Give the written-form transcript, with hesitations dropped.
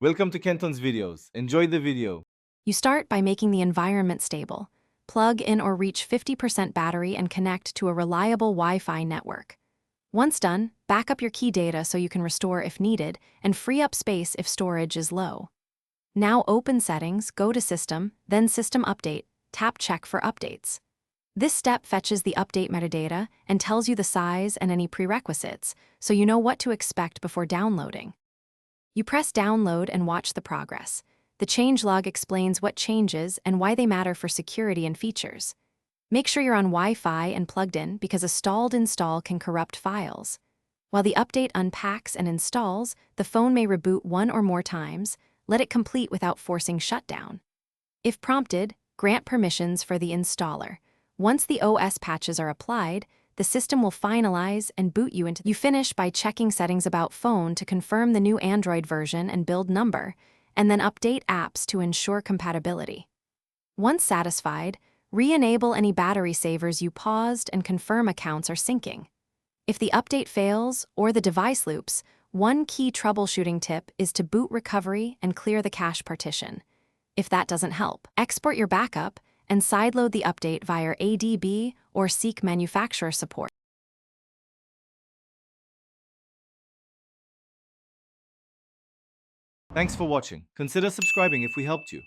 Welcome to Kenton's videos. Enjoy the video. You start by making the environment stable. Plug in or reach 50% battery and connect to a reliable Wi-Fi network. Once done, back up your key data so you can restore if needed and free up space if storage is low. Now open Settings, go to System, then System Update, tap Check for updates. This step fetches the update metadata and tells you the size and any prerequisites, so you know what to expect before downloading. You press Download and watch the progress. The changelog explains what changes and why they matter for security and features. Make sure you're on Wi-Fi and plugged in because a stalled install can corrupt files. While the update unpacks and installs, the phone may reboot one or more times. Let it complete without forcing shutdown. If prompted, grant permissions for the installer. Once the OS patches are applied, the system will finalize and boot you into. You finish by checking settings about phone to confirm the new Android version and build number, and then update apps to ensure compatibility. Once satisfied, re-enable any battery savers you paused and confirm accounts are syncing. If the update fails or the device loops, one key troubleshooting tip is to boot recovery and clear the cache partition. If that doesn't help, export your backup and sideload the update via ADB or seek manufacturer support. Thanks for watching. Consider subscribing if we helped you.